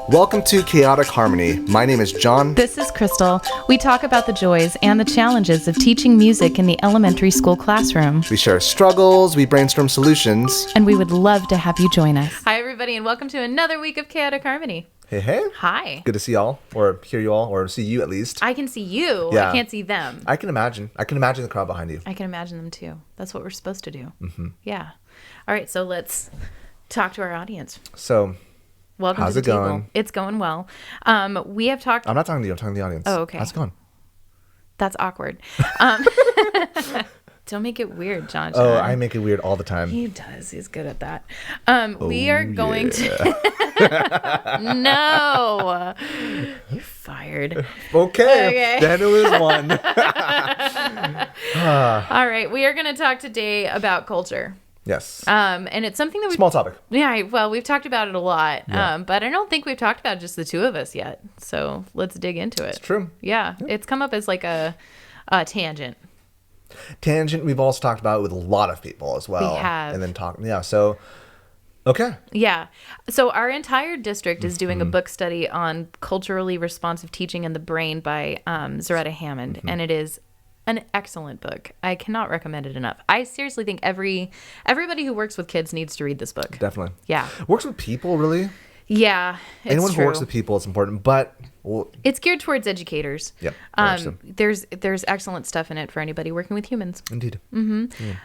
Welcome to Chaotic Harmony. My name is John. This is Crystal. We talk about the joys and the challenges of teaching music in the elementary school classroom. We share struggles, we brainstorm solutions. And we would love to have you join us. Hi, everybody, and welcome to another week of Chaotic Harmony. Hey, hey. Hi. Good to see y'all, or hear you all, or see you at least. I can see you. Yeah. I can't see them. I can imagine. I can imagine the crowd behind you. I can imagine them too. That's what we're supposed to do. Mm-hmm. Yeah. All right, so let's talk to our audience. So, welcome how's to the it table. going? It's going well. We have talked... I'm not talking to you. I'm talking to the audience. Oh, okay. How's it going? That's awkward. Don't make it weird, John. Oh, I make it weird all the time. He does. He's good at that. We are going to... No. You're fired. Okay. Then it was one. All right. We are going to talk today about culture. Yes. And it's something that we... Small topic. Yeah, well, we've talked about it a lot. Yeah. But I don't think we've talked about just the two of us yet. So let's dig into it. It's true. Yeah. It's come up as like a tangent. Tangent, we've also talked about it with a lot of people as well. We have. And then so, okay. Yeah. So our entire district is doing a book study on culturally responsive teaching in the brain by Zaretta Hammond. And it is an excellent book. I cannot recommend it enough. I seriously think everybody who works with kids needs to read this book. Definitely. Yeah. Works with people, really? Yeah, it's Anyone true. who works with people is important, but... Well, it's geared towards educators. Yep. There's excellent stuff in it for anybody working with humans. Indeed. Mm-hmm. Yeah.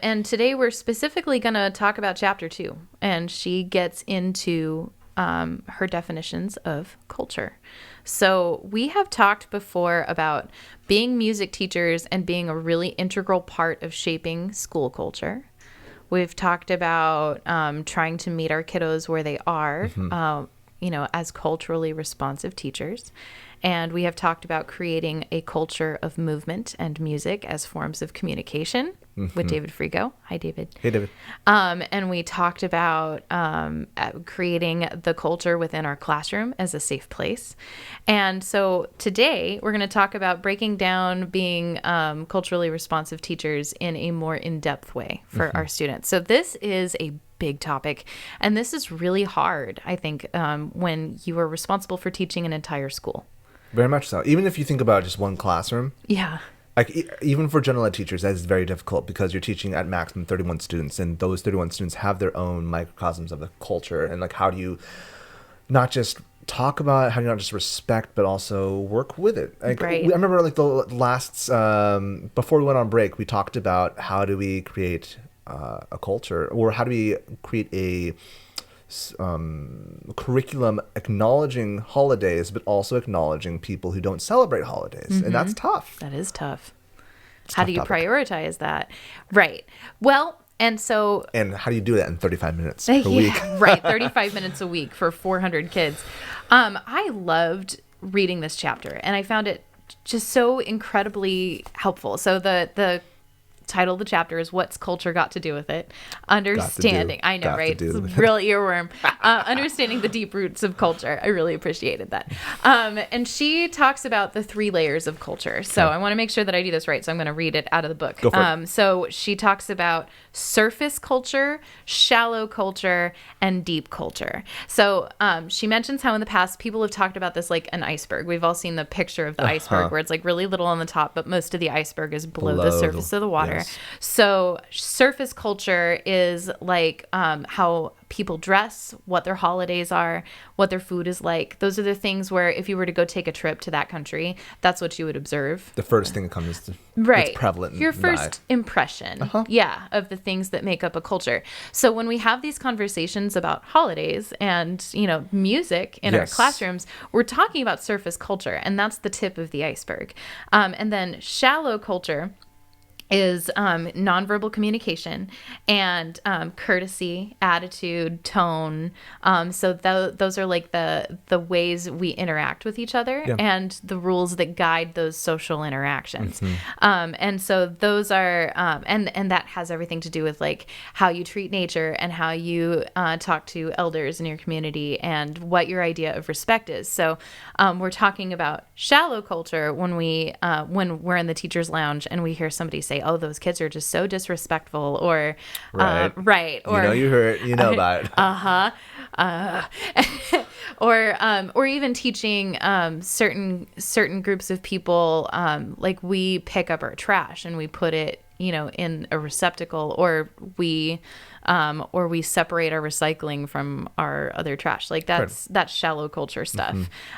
And today we're specifically going to talk about chapter 2, and she gets into her definitions of culture. So we have talked before about being music teachers and being a really integral part of shaping school culture. We've talked about trying to meet our kiddos where they are, as culturally responsive teachers. And we have talked about creating a culture of movement and music as forms of communication with David Frigo. Hi, David. Hey, David. And we talked about creating the culture within our classroom as a safe place. And so today we're going to talk about breaking down being culturally responsive teachers in a more in-depth way for our students. So this is a big topic, and this is really hard, I think, when you are responsible for teaching an entire school. Very much so. Even if you think about just one classroom. Yeah. Like, even for general ed teachers, that is very difficult because you're teaching at maximum 31 students, and those 31 students have their own microcosms of the culture. And, like, how do you not just talk about it, how do you not just respect, but also work with it? Like, right. I remember, like, the last, before we went on break, we talked about how do we create a culture, or how do we create a curriculum acknowledging holidays, but also acknowledging people who don't celebrate holidays. And that's tough. That is tough. It's how tough do you topic. prioritize that? Right. Well, and how do you do that in 35 minutes per week? Right. 35 minutes a week for 400 kids. I loved reading this chapter, and I found it just so incredibly helpful. So the title of the chapter is "What's Culture Got to Do with It?" Understanding. I know, right? It's a real earworm. Understanding the deep roots of culture. I really appreciated that. And she talks about the 3 layers of culture. So I want to make sure that I do this right. So I'm going to read it out of the book. Go for it. So she talks about surface culture, shallow culture, and deep culture. So she mentions how in the past people have talked about this like an iceberg. We've all seen the picture of the iceberg where it's like really little on the top, but most of the iceberg is below the surface of the water. Yes. So surface culture is like how people dress, what their holidays are, what their food is like. Those are the things where if you were to go take a trip to that country, that's what you would observe. The first thing that comes to right. It's prevalent. Your first impression, of the things that make up a culture. So when we have these conversations about holidays and, music in our classrooms, we're talking about surface culture, and that's the tip of the iceberg. And then shallow culture is nonverbal communication and courtesy, attitude, tone. So those are like the ways we interact with each other and the rules that guide those social interactions. And so those are, and that has everything to do with like how you treat nature and how you talk to elders in your community and what your idea of respect is. So we're talking about shallow culture when when we're in the teacher's lounge and we hear somebody say, "Oh, those kids are just so disrespectful," or right, or you heard, about it. Or even teaching certain groups of people, like we pick up our trash and we put it, in a receptacle, or we separate our recycling from our other trash. Like that's shallow culture stuff.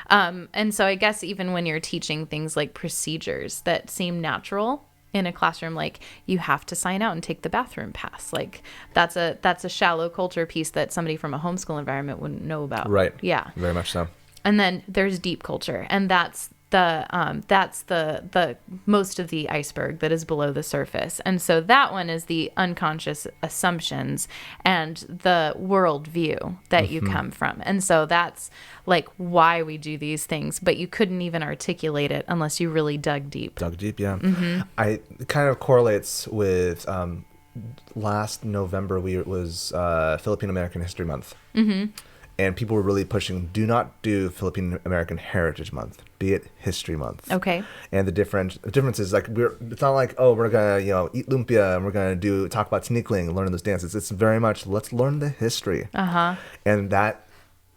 And so I guess even when you're teaching things like procedures that seem natural in a classroom, like you have to sign out and take the bathroom pass, like that's a shallow culture piece that somebody from a homeschool environment wouldn't know about. Right. Yeah. Very much so. And then there's deep culture, and that's the most of the iceberg that is below the surface. And so that one is the unconscious assumptions and the worldview that you come from. And so that's like why we do these things, but you couldn't even articulate it unless you really dug deep. Yeah. It kind of correlates with last November. It was Philippine American History Month. And people were really pushing, do not do Philippine American Heritage Month, be it History Month. Okay. And the difference is like, it's not like, oh, we're going to, eat lumpia and we're going to talk about sneakling, learn those dances. It's very much, let's learn the history. And that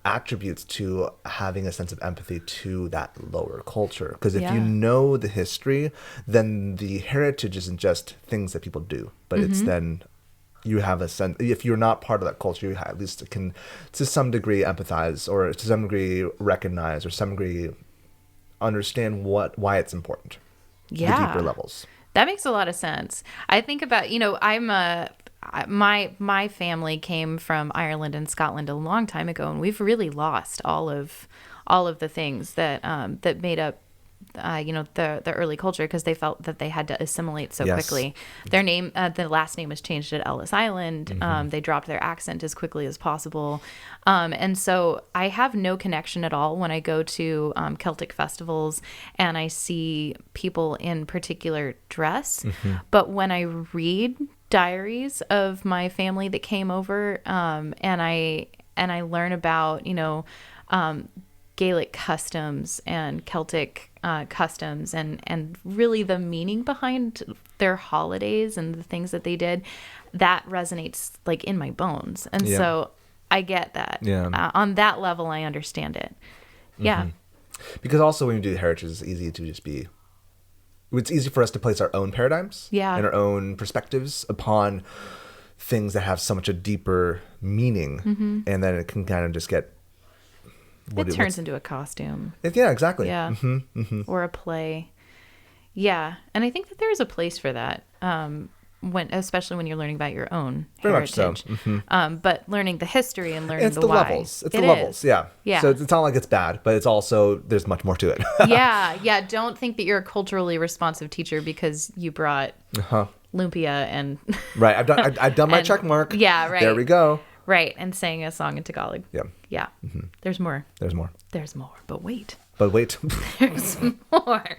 attributes to having a sense of empathy to that lower culture. Because if you know the history, then the heritage isn't just things that people do, but it's then... you have a sense, if you're not part of that culture, you at least can to some degree empathize, or to some degree recognize, or some degree understand why it's important. The deeper levels. That makes a lot of sense. I think about, my family came from Ireland and Scotland a long time ago, and we've really lost all of the things that made up the early culture, because they felt that they had to assimilate so quickly. Their name, the last name was changed at Ellis Island. They dropped their accent as quickly as possible. And so I have no connection at all when I go to Celtic festivals and I see people in particular dress. But when I read diaries of my family that came over, and I learn about, Gaelic customs and Celtic customs and really the meaning behind their holidays and the things that they did, that resonates like in my bones. And so I get that. On that level, I understand it. Because also when you do heritage, it's easy for us to place our own paradigms and our own perspectives upon things that have so much a deeper meaning. And then it can kind of just get... It turns into a costume. Exactly. Or a play. Yeah. And I think that there is a place for that, especially when you're learning about your own heritage. Very much so. But learning the history and learning the why. Levels. It's the levels. Yeah. So it's not like it's bad, but it's also, there's much more to it. Yeah. Don't think that you're a culturally responsive teacher because you brought lumpia and... Right. I've done my check mark. Yeah, right. There we go. Right, and sang a song in Tagalog. Yeah. There's more. There's more. But wait. There's more.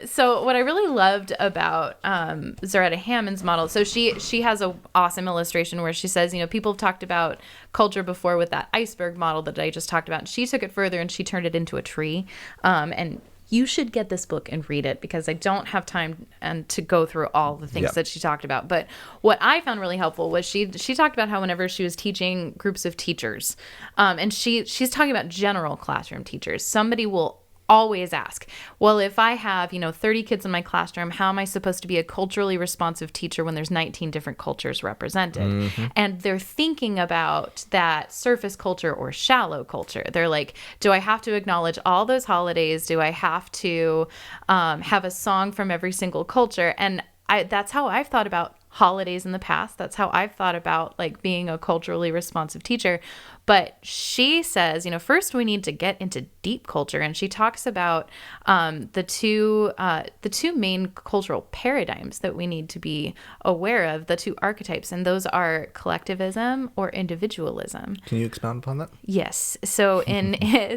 So what I really loved about Zaretta Hammond's model, so she has an awesome illustration where she says, people have talked about culture before with that iceberg model that I just talked about. She took it further and she turned it into a tree. And you should get this book and read it, because I don't have time to go through all the things that she talked about. But what I found really helpful was she talked about how whenever she was teaching groups of teachers, and she's talking about general classroom teachers, somebody will always ask, well, if I have, 30 kids in my classroom, how am I supposed to be a culturally responsive teacher when there's 19 different cultures represented? And they're thinking about that surface culture or shallow culture. They're like, do I have to acknowledge all those holidays? Do I have to have a song from every single culture? And that's how I've thought about holidays in the past. That's how I've thought about like being a culturally responsive teacher. But she says, first we need to get into deep culture. And she talks about the two main cultural paradigms that we need to be aware of, the two archetypes. And those are collectivism or individualism. Can you expound upon that? Yes. So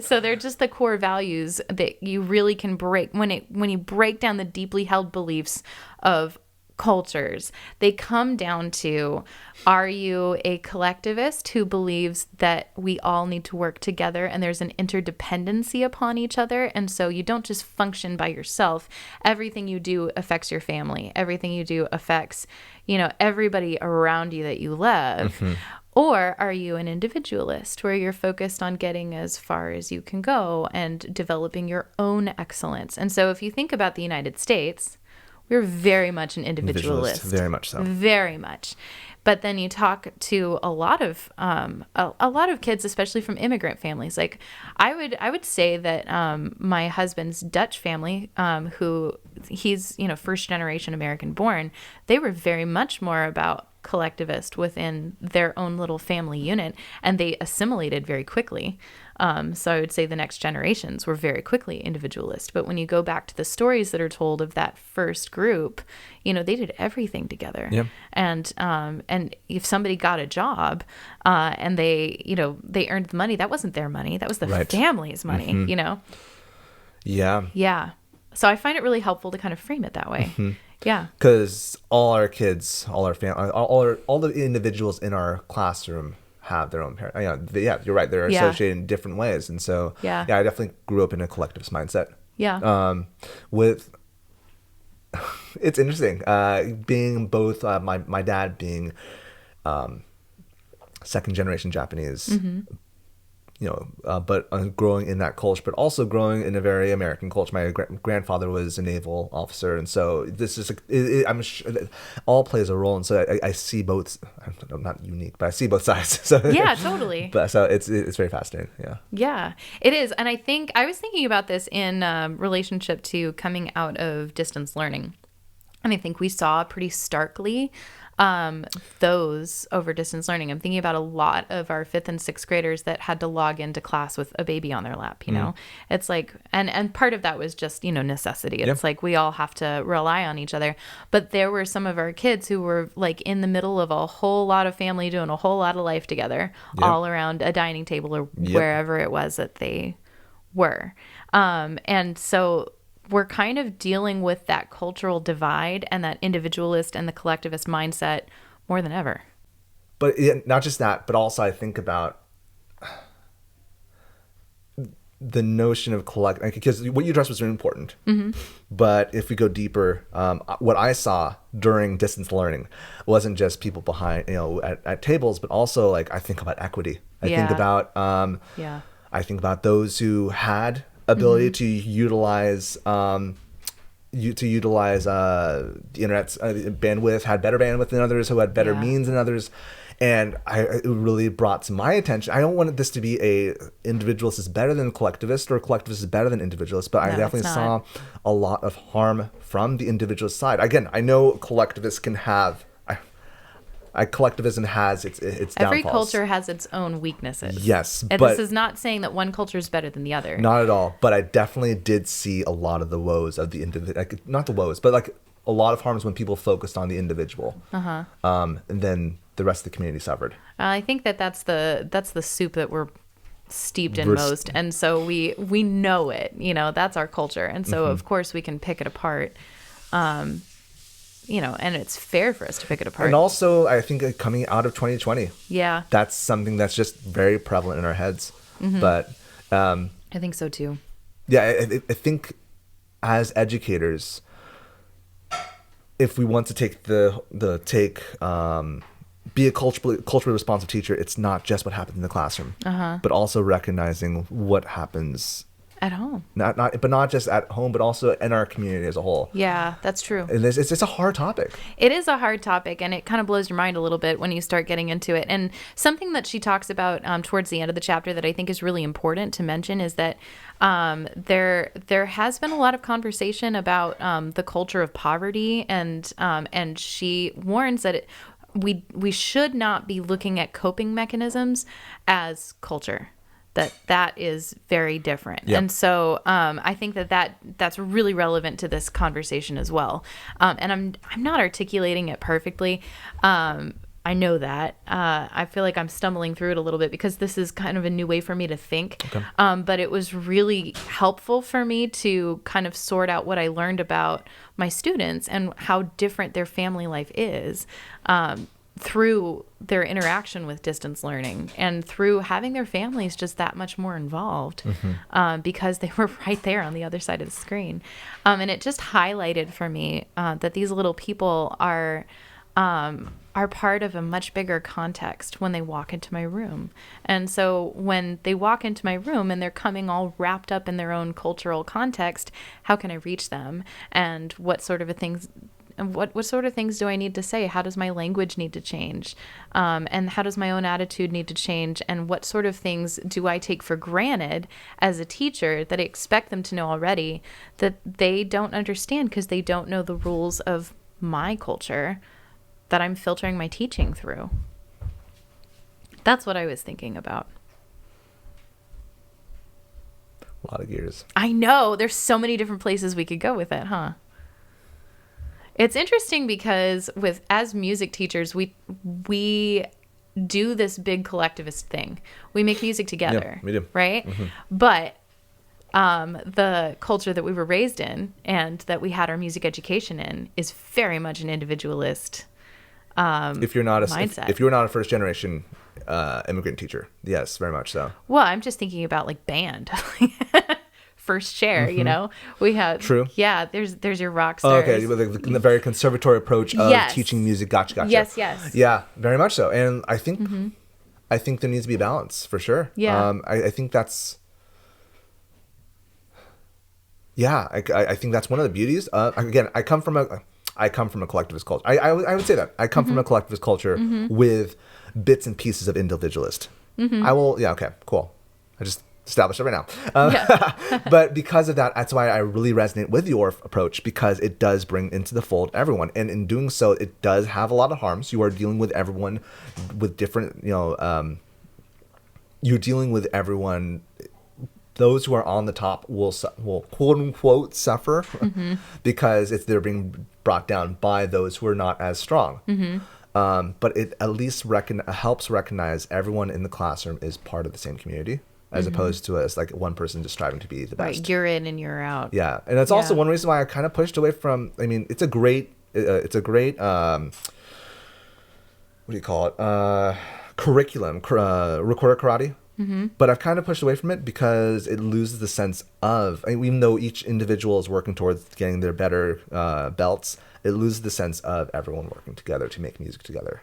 so they're just the core values that you really can break when you break down the deeply held beliefs of cultures. They come down to, are you a collectivist who believes that we all need to work together and there's an interdependency upon each other, and so you don't just function by yourself? Everything you do affects your family. Everything you do affects, everybody around you that you love. Or are you an individualist where you're focused on getting as far as you can go and developing your own excellence? And so if you think about the United States, we're very much an individualist. Very much so. Very much. But then you talk to a lot of kids, especially from immigrant families. Like I would say that my husband's Dutch family, who he's first generation American born, they were very much more about collectivist within their own little family unit, and they assimilated very quickly. So I would say the next generations were very quickly individualist. But when you go back to the stories that are told of that first group, they did everything together. Yeah. And if somebody got a job and they earned the money, that wasn't their money. That was the family's money, Yeah. Yeah. So I find it really helpful to kind of frame it that way. Mm-hmm. Yeah. Because all our kids, all our family, all the individuals in our classroom have their own parents. Yeah, you're right. They're associated in different ways. And so, I definitely grew up in a collectivist mindset. Yeah. It's interesting. Being both, my dad being second generation Japanese, Mm-hmm. But growing in that culture, but also growing in a very American culture. My grandfather was a naval officer, and so this is I'm sure that all plays a role. And so I see both. I'm not unique, but I see both sides. So yeah, totally. But so it's very fascinating. Yeah, it is. And I think I was thinking about this in relationship to coming out of distance learning, and I think we saw pretty starkly those over distance learning. I'm thinking about a lot of our 5th and 6th graders that had to log into class with a baby on their lap, It's like, and part of that was just, necessity. It's like we all have to rely on each other. But there were some of our kids who were like in the middle of a whole lot of family doing a whole lot of life together, all around a dining table or wherever it was that they were. And so we're kind of dealing with that cultural divide and that individualist and the collectivist mindset more than ever. But not just that, but also I think about the notion of because what you addressed was very important. Mm-hmm. But if we go deeper, what I saw during distance learning wasn't just people behind, at tables, but also like I think about equity. I think about those who had ability to utilize the internet's bandwidth, had better bandwidth than others, who had better means than others. And it really brought to my attention, I don't want this to be a individualist is better than collectivist or collectivist is better than individualist, but I definitely saw a lot of harm from the individualist side. Again, I know collectivists can have collectivism has its downfalls. Every culture has its own weaknesses. Yes, and but this is not saying that one culture is better than the other. Not at all. But I definitely did see a lot of the woes of the individual. Not the woes, but like a lot of harms when people focused on the individual. And then the rest of the community suffered. I think that's the soup that we're steeped in most, and so we know it. That's our culture, and so of course we can pick it apart. And it's fair for us to pick it apart. And also, I think coming out of 2020, that's something that's just very prevalent in our heads. Mm-hmm. But I think so too. Yeah, I think as educators, if we want to be a culturally responsive teacher, it's not just what happens in the classroom, but also recognizing what happens at home. Not just at home, but also in our community as a whole. Yeah, that's true. And it's a hard topic. It is a hard topic, and it kind of blows your mind a little bit when you start getting into it. And something that she talks about towards the end of the chapter that I think is really important to mention is that there has been a lot of conversation about the culture of poverty, and she warns that we should not be looking at coping mechanisms as culture. That is very different. Yep. And so I think that's really relevant to this conversation as well. And I'm not articulating it perfectly. I know that. I feel like I'm stumbling through it a little bit because this is kind of a new way for me to think. Okay. But it was really helpful for me to kind of sort out what I learned about my students and how different their family life is. Through their interaction with distance learning and through having their families just that much more involved, because they were right there on the other side of the screen. And it just highlighted for me that these little people are are part of a much bigger context when they walk into my room. And so when they walk into my room and they're coming all wrapped up in their own cultural context, how can I reach them? And what sort of things do I need to say? How does my language need to change? And how does my own attitude need to change? And what sort of things do I take for granted as a teacher that I expect them to know already that they don't understand because they don't know the rules of my culture that I'm filtering my teaching through? That's what I was thinking about. A lot of gears. I know. There's so many different places we could go with it, huh? It's interesting because as music teachers, we do this big collectivist thing. We make music together. Yeah, we do. Right? Mm-hmm. But the culture that we were raised in and that we had our music education in is very much an individualist if you're not mindset. If you're not a first generation immigrant teacher, yes, very much so. Well, I'm just thinking about like band. First chair, you know, we have. True. Yeah, there's your rock stars. Okay, with the very conservatory approach of teaching music. Gotcha. Yes. Yeah, very much so. And I think there needs to be a balance for sure. Yeah. I think that's. Yeah, I think that's one of the beauties. Again, I come from a collectivist culture. I would say that I come from a collectivist culture with bits and pieces of individualist. I will. Yeah. Okay. Cool. I just established it right now. But because of that, that's why I really resonate with your approach, because it does bring into the fold everyone. And in doing so, it does have a lot of harms. You are dealing with everyone with different, you're dealing with everyone. Those who are on the top will quote unquote suffer because they're being brought down by those who are not as strong. But it at least helps recognize everyone in the classroom is part of the same community, as opposed to us like one person just striving to be the best. Right, you're in and you're out. Yeah, and that's also one reason why I kind of pushed away from. I mean, it's a great what do you call it? Curriculum, recorded karate. But I've kind of pushed away from it because it loses the sense of, even though each individual is working towards getting their better belts, it loses the sense of everyone working together to make music together.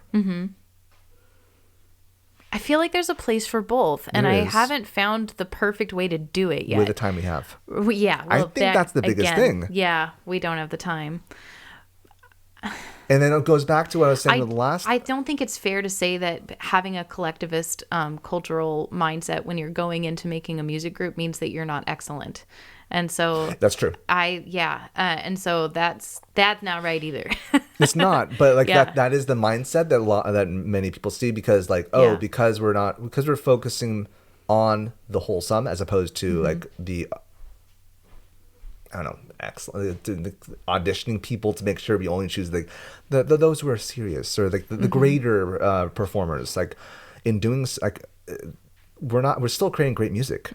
I feel like there's a place for both, and I haven't found the perfect way to do it yet. With the time we have. Yeah. Well, I think that's the biggest thing. Yeah, we don't have the time. And then it goes back to what I was saying with the last. I don't think it's fair to say that having a collectivist cultural mindset when you're going into making a music group means that you're not excellent. And so that's true. And so that's not right either. It's not, but that is the mindset that many people see, because because we're focusing on the whole sum as opposed to like the, I don't know, excellent auditioning people to make sure we only choose the those who are serious, or like the greater performers. Like in doing we're still creating great music.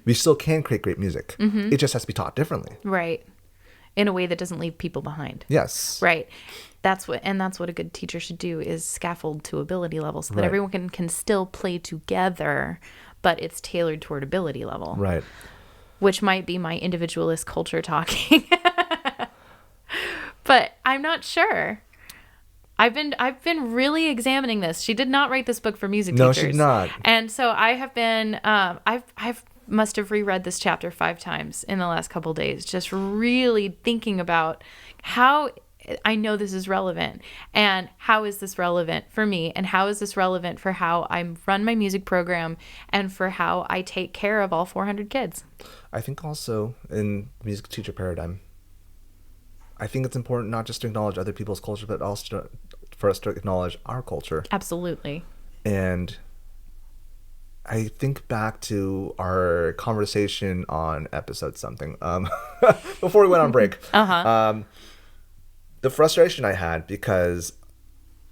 We still can create great music. It just has to be taught differently, right, in a way that doesn't leave people behind. Yes, right. That's what a good teacher should do, is scaffold to ability level so that everyone can still play together, but it's tailored toward ability level. Right. Which might be my individualist culture talking. But I'm not sure. I've been really examining this. She did not write this book for music teachers. No, she did not. And so I have been I've must have reread this chapter 5 times in the last couple of days, just really thinking about how I know this is relevant, and how is this relevant for me, and how is this relevant for how I run my music program, and for how I take care of all 400 kids. I think also in the music teacher paradigm, I think it's important not just to acknowledge other people's culture, but also for us to acknowledge our culture. Absolutely. And I think back to our conversation on episode something before we went on break. The frustration I had, because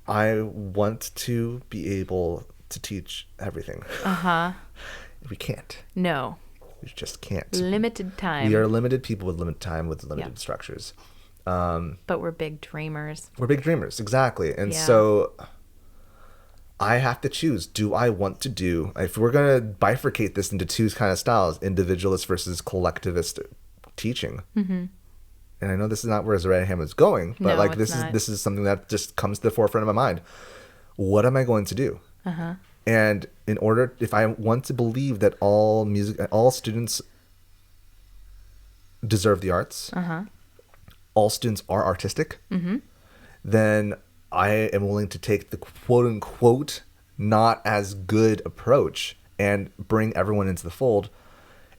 I want to be able to teach everything. We can't. No. We just can't. Limited time. We are limited people with limited time, with limited structures. But we're big dreamers. We're big dreamers, exactly. And so I have to choose. Do I want to do, if we're going to bifurcate this into two kind of styles, individualist versus collectivist teaching, and I know this is not where Zaretta Hammond is going, but No, like it's not. this is something that just comes to the forefront of my mind. What am I going to do? And if I want to believe that all students deserve the arts, all students are artistic, then I am willing to take the quote unquote not as good approach and bring everyone into the fold.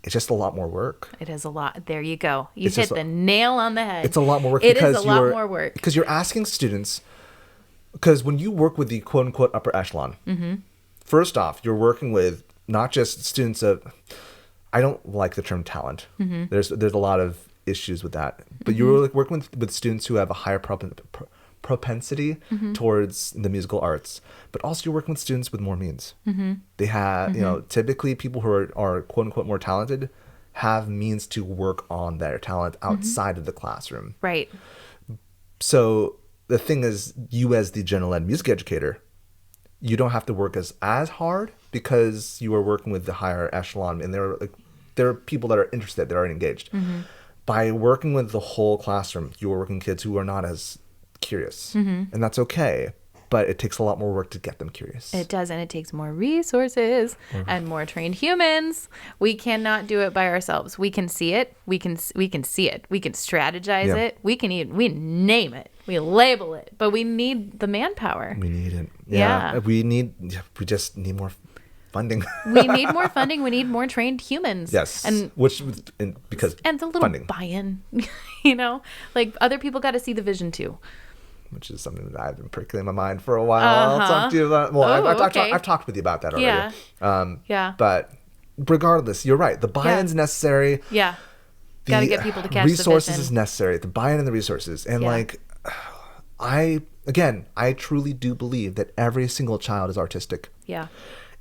It's just a lot more work. It is a lot. There you go. You hit the nail on the head. It's a lot more work. It is a lot more work. Because you're asking students, because when you work with the quote unquote upper echelon, first off, you're working with not just students of, I don't like the term talent. There's a lot of issues with that. But you're like working with students who have a higher propensity towards the musical arts, but also you're working with students with more means. They have, typically people who are quote unquote more talented have means to work on their talent outside of the classroom. Right. So the thing is, you as the general ed music educator, you don't have to work as hard because you are working with the higher echelon, and there are people that are interested, that are engaged. By working with the whole classroom, you are working with kids who are not as curious, and that's okay, but it takes a lot more work to get them curious. It does, and it takes more resources and more trained humans. We cannot do it by ourselves. We can see it. We can see it. We can strategize it. We name it. We label it, but we need the manpower. We need it. Yeah. We just need more funding. We need more funding. We need more trained humans. Yes. And the little funding. buy-in, like other people got to see the vision too. Which is something that I've been percolating in my mind for a while. I'll talk to you about. Well, I've talked with you about that already. Yeah. But regardless, you're right. The buy-in's necessary. Yeah. Got to get people to catch resources the vision. is necessary. The buy-in and the resources, and I truly do believe that every single child is artistic. Yeah.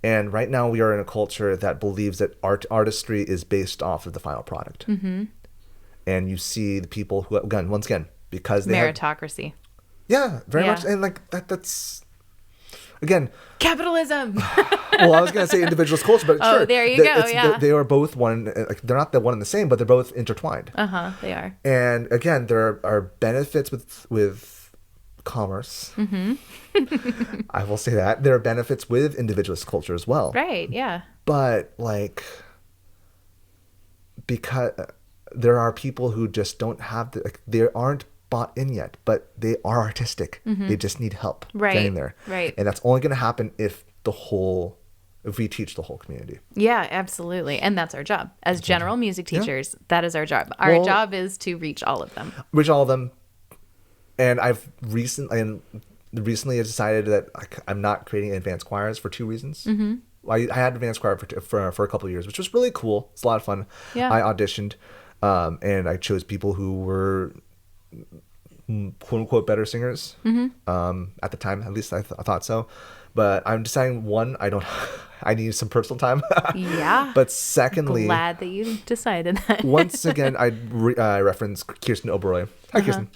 And right now we are in a culture that believes that artistry is based off of the final product. And you see the people who, once again, because they meritocracy. Very much. And that's, again, capitalism. Well, I was going to say individualist culture, but sure. There you go. They are both one, they're not the one and the same, but they're both intertwined. They are. And again, there are benefits with commerce. I will say that there are benefits with individualist culture as well. Right. Yeah. But because there are people who just don't have they aren't bought in yet, but they are artistic. They just need help getting there. Right. And that's only going to happen if we teach the whole community. Yeah, absolutely. And that's our job as general music teachers. That is our job. Our job is to reach all of them. And I've recently decided that I'm not creating advanced choirs for two reasons. I had advanced choir for a couple of years, which was really cool. It's a lot of fun. Yeah. I auditioned, and I chose people who were quote unquote better singers. At the time, at least I thought so. But I'm deciding, one, I need some personal time. Yeah. But secondly, glad that you decided that. Once again, I reference Kirsten Oberoi. Hi, Kirsten.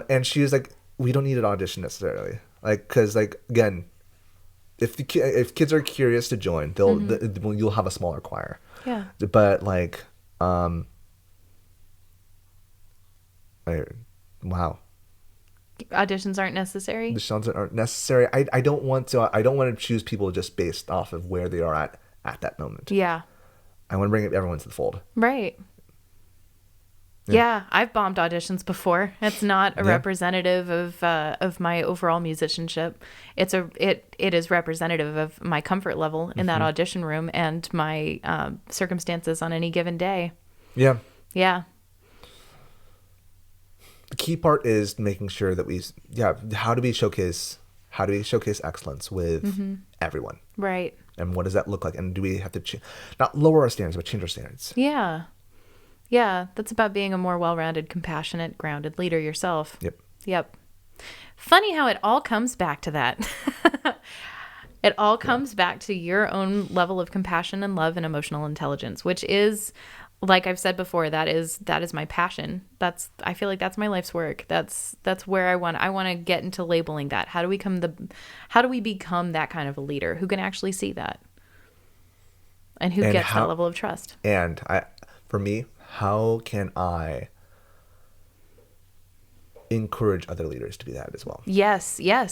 And she was like, we don't need an audition necessarily. Because again, if kids are curious to join, you'll have a smaller choir. Yeah. But wow. Auditions aren't necessary. Auditions aren't necessary. I don't want to choose people just based off of where they are at that moment. Yeah. I want to bring everyone to the fold. Right. Yeah, I've bombed auditions before. It's not a representative of my overall musicianship. It is representative of my comfort level in that audition room and my circumstances on any given day. Yeah. Yeah. The key part is making sure that how do we showcase excellence with everyone? Right. And what does that look like? And do we have to not lower our standards, but change our standards? Yeah. Yeah, that's about being a more well-rounded, compassionate, grounded leader yourself. Yep. Funny how it all comes back to that. It all comes back to your own level of compassion and love and emotional intelligence, which is, like I've said before, that is my passion. I feel like that's my life's work. That's where I want to get into labeling that. How do we become that kind of a leader who can actually see that? And who gets that level of trust? And for me, how can I encourage other leaders to be that as well. Yes. Yeah.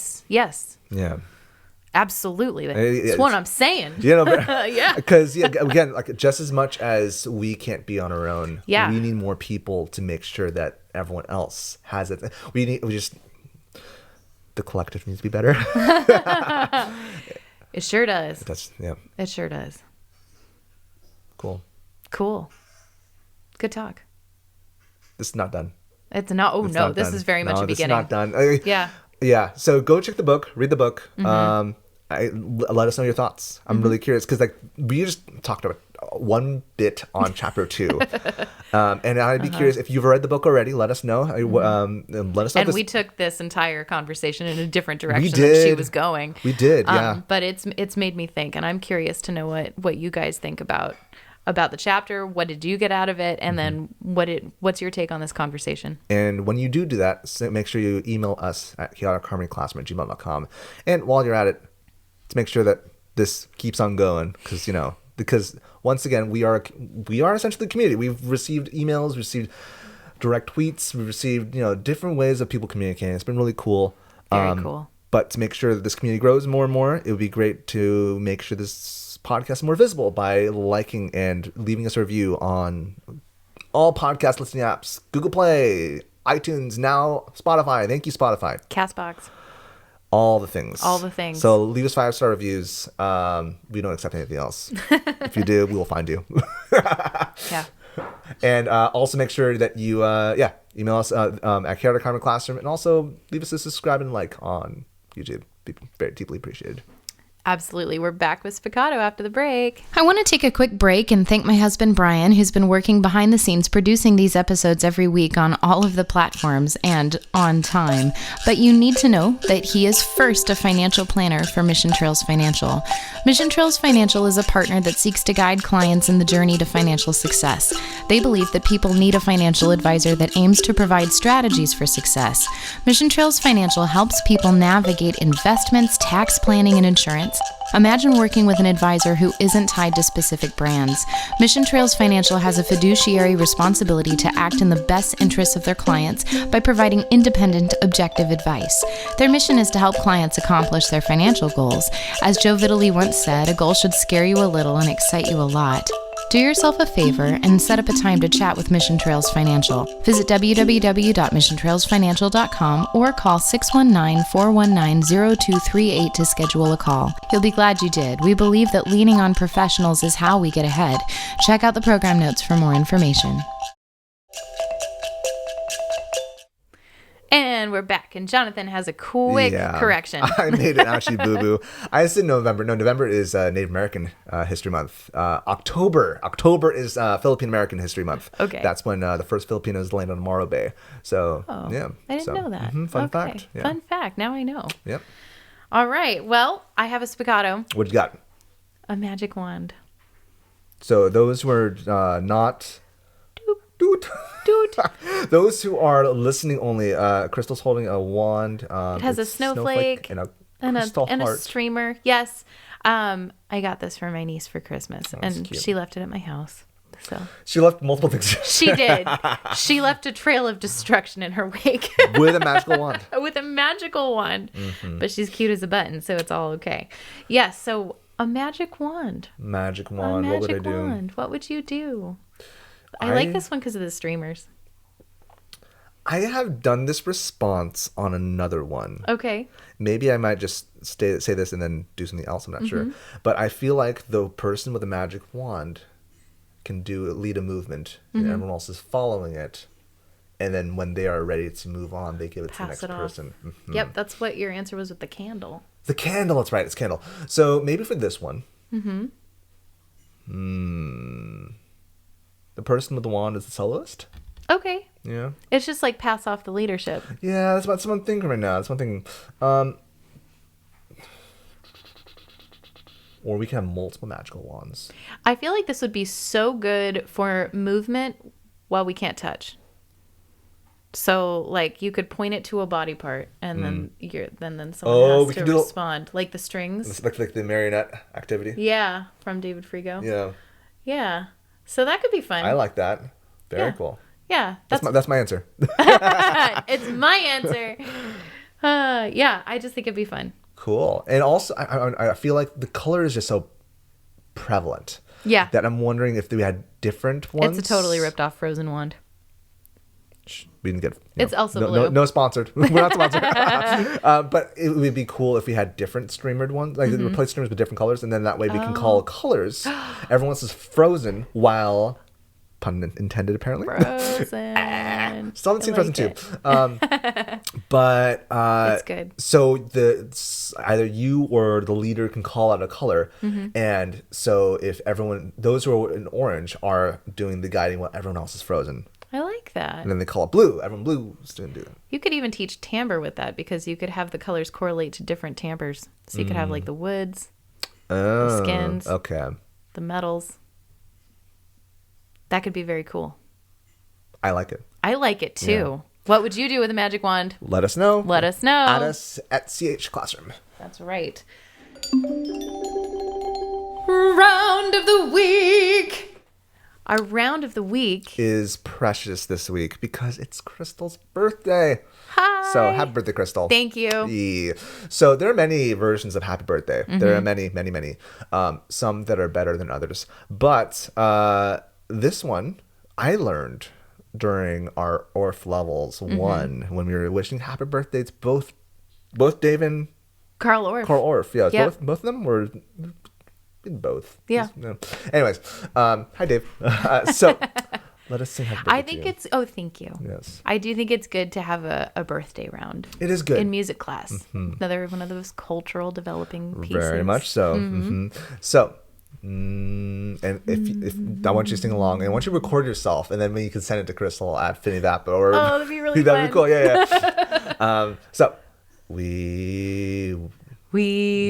Absolutely. That's what I'm saying. You know, yeah. Because again, like just as much as we can't be on our own, yeah. we need more people to make sure that everyone else has it. The collective needs to be better. It sure does. It sure does. Cool. Good talk. This is not done. It's not. Oh, no. This is very much a beginning. This is not done. Yeah. Yeah. So go check the book. Read the book. Let us know your thoughts. I'm really curious because we just talked about one bit on chapter 2. And I'd be curious if you've read the book already. Let us know. And let us know. And we took this entire conversation in a different direction than she was going. We did. Yeah. But it's made me think, and I'm curious to know what you guys think about the chapter. What did you get out of it? And then what's your take on this conversation? And when you do that, so make sure you email us at chaoticharmonyclassroom@gmail.com. And while you're at it, to make sure that this keeps on going, because once again, we are essentially the community. We've received emails, received direct tweets, we've received different ways of people communicating. It's been really cool. Very cool. But to make sure that this community grows more and more, it would be great to make sure this podcast is more visible by liking and leaving us a review on all podcast listening apps: Google Play, iTunes, now Spotify. Thank you, Spotify. Castbox. All the things. So leave us 5-star reviews. We don't accept anything else. If you do, we will find you. Yeah. And also make sure that you email us at Chaotic Harmony Classroom, and also leave us a subscribe and like on YouTube. Be very deeply appreciated. Absolutely. We're back with Spiccato after the break. I want to take a quick break and thank my husband, Bryan, who's been working behind the scenes producing these episodes every week on all of the platforms and on time. But you need to know that he is first a financial planner for Mission Trails Financial. Mission Trails Financial is a partner that seeks to guide clients in the journey to financial success. They believe that people need a financial advisor that aims to provide strategies for success. Mission Trails Financial helps people navigate investments, tax planning, and insurance. Imagine working with an advisor who isn't tied to specific brands. Mission Trails Financial has a fiduciary responsibility to act in the best interests of their clients by providing independent, objective advice. Their mission is to help clients accomplish their financial goals. As Joe Vitale once said, a goal should scare you a little and excite you a lot. Do yourself a favor and set up a time to chat with Mission Trails Financial. Visit www.missiontrailsfinancial.com or call 619-419-0238 to schedule a call. You'll be glad you did. We believe that leaning on professionals is how we get ahead. Check out the program notes for more information. And we're back, and Jonathan has a quick correction. I made it actually boo-boo. I said November. No, November is Native American History Month. October is Philippine American History Month. Okay. That's when the first Filipinos landed on Morro Bay. So, yeah. I didn't know that. Fun fact. Yeah. Fun fact. Now I know. Yep. All right. Well, I have a Spiccato. What you got? A magic wand. So those who are not... Doot. Those who are listening only, Crystal's holding a wand. It has a snowflake and a and a streamer. Yes. I got this for my niece for Christmas, and she left it at my house. So she left multiple things. She did. She left a trail of destruction in her wake with a magical wand. With a magical wand. Mm-hmm. But she's cute as a button, so it's all okay. Yes. So a magic wand. Magic wand. What would I do? What would you do? I like this one because of the streamers. I have done this response on another one. Okay. Maybe I might just say this and then do something else. I'm not sure. But I feel like the person with a magic wand can lead a movement, and everyone else is following it. And then when they are ready to move on, they give it to the next person. Mm-hmm. Yep, that's what your answer was with the candle. The candle, that's right. It's candle. So maybe for this one. The person with the wand is the soloist. Okay. Yeah. It's just like pass off the leadership. Yeah, that's what I'm thinking right now. That's one thing. Or we can have multiple magical wands. I feel like this would be so good for movement while we can't touch. So, like, you could point it to a body part, and then someone has to respond, like the strings, like the marionette activity. Yeah, from David Frigo. Yeah. Yeah. So that could be fun. I like that. Very cool. Yeah. That's my answer. It's my answer. Yeah, I just think it'd be fun. Cool. And also, I feel like the color is just so prevalent. Yeah. That I'm wondering if we had different ones. It's a totally ripped off Frozen wand. We didn't get. It's also blue. No sponsored. We're not sponsored. But it would be cool if we had different streamered ones, like replace streamers with different colors, and then that way we can call colors. Everyone else is Frozen, while, pun intended, apparently. Frozen. Still haven't seen Frozen 2. But it's good. So either you or the leader can call out a color, and so if those who are in orange are doing the guiding while everyone else is frozen. I like that. And then they call it blue. Everyone blue is doing it. You could even teach timbre with that, because you could have the colors correlate to different timbres. So you could have like the woods, the skins, the metals. That could be very cool. I like it. I like it too. Yeah. What would you do with a magic wand? Let us know. Let us know. Add us at CH Classroom. That's right. Round of the week. Our round of the week is precious this week because it's Crystal's birthday. Hi. So happy birthday, Crystal. Thank you. Yeah. So there are many versions of happy birthday. There are many, many, many. Some that are better than others. But this one I learned during our ORF levels 1 when we were wishing happy birthday to both Dave and Carl Orff. Carl Orff. Yeah. Yep. Both of them were... both. Yeah. No. Anyways, hi Dave. So let us sing happy birthday. I think it's thank you. Yes. I do think it's good to have a birthday round. It is good. In music class. Another one of those cultural developing pieces. Very much so. So and if I want you to sing along, and I want you to record yourself, and then you can send it to Crystal at FiniVap or that'd be really that'd fun. be cool. Yeah. So we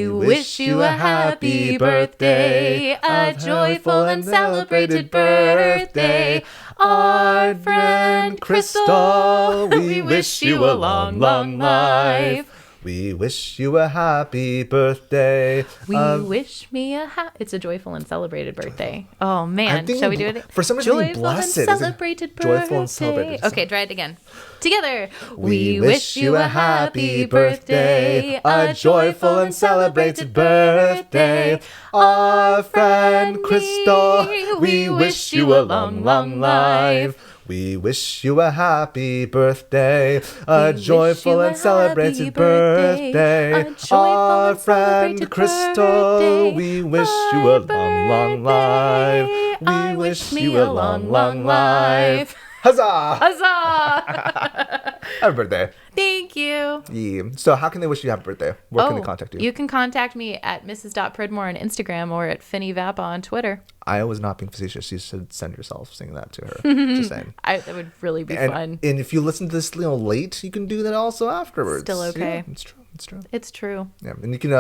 wish you a happy birthday, a joyful and celebrated birthday. Our friend Crystal, we wish you a long, long life. We wish you a happy birthday. Wish me a It's a joyful and celebrated birthday. Oh, man. Shall we do it? For some reason, blessed. Joyful and celebrated birthday. Joyful and celebrated. Okay, try it again. Together. We wish you a happy birthday, a joyful and celebrated birthday. Our friend Crystal, we wish you a long, long life. We wish you a happy birthday, a joyful and celebrated birthday. Our friend Crystal, we wish you a long, long life. We wish you a long, long life. Huzzah! Huzzah! Happy birthday. Thank you. Yeah. So how can they wish you happy birthday? Where can they contact you? You can contact me at Mrs.Pridmore on Instagram or at FiniVap on Twitter. I was not being facetious. You should send yourself singing that to her. Just saying. That would really be fun. And if you listen to this late, you can do that also afterwards. Still okay. Yeah, it's true. It's true. It's true. Yeah, and you can,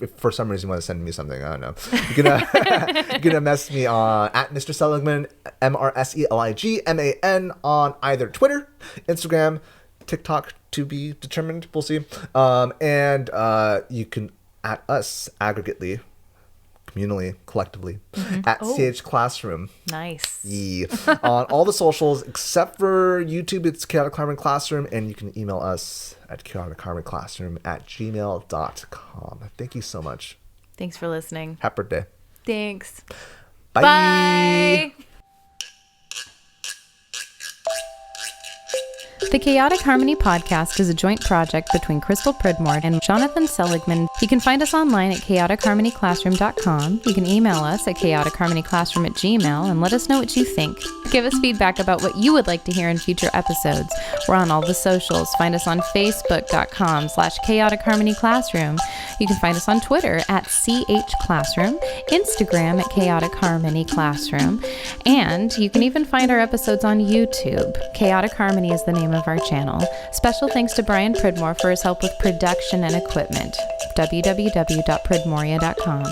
if for some reason you want to send me something, I don't know. You can message me on at Mr. Seligman, MrSeligman on either Twitter, Instagram, TikTok to be determined. We'll see. And you can at us aggregately, communally, collectively, at CH Classroom. Nice. Yeah. On all the socials except for YouTube, it's Chaotic Harmony Classroom, and you can email us at chaoticharmonyclassroom@gmail.com. Thank you so much. Thanks for listening. Happy birthday. Thanks. Bye. Bye. The Chaotic Harmony podcast is a joint project between Crystal Pridmore and Jonathan Seligman. You can find us online at chaoticharmonyclassroom.com. You can email us at chaoticharmonyclassroom@gmail and let us know what you think. Give us feedback about what you would like to hear in future episodes. We're on all the socials. Find us on facebook.com/chaoticharmonyclassroom. You can find us on Twitter at @CHClassroom, Instagram at Chaotic Harmony Classroom, and you can even find our episodes on YouTube. Chaotic Harmony is the name of our channel. Special thanks to Bryan Pridmore for his help with production and equipment. www.pridmoria.com.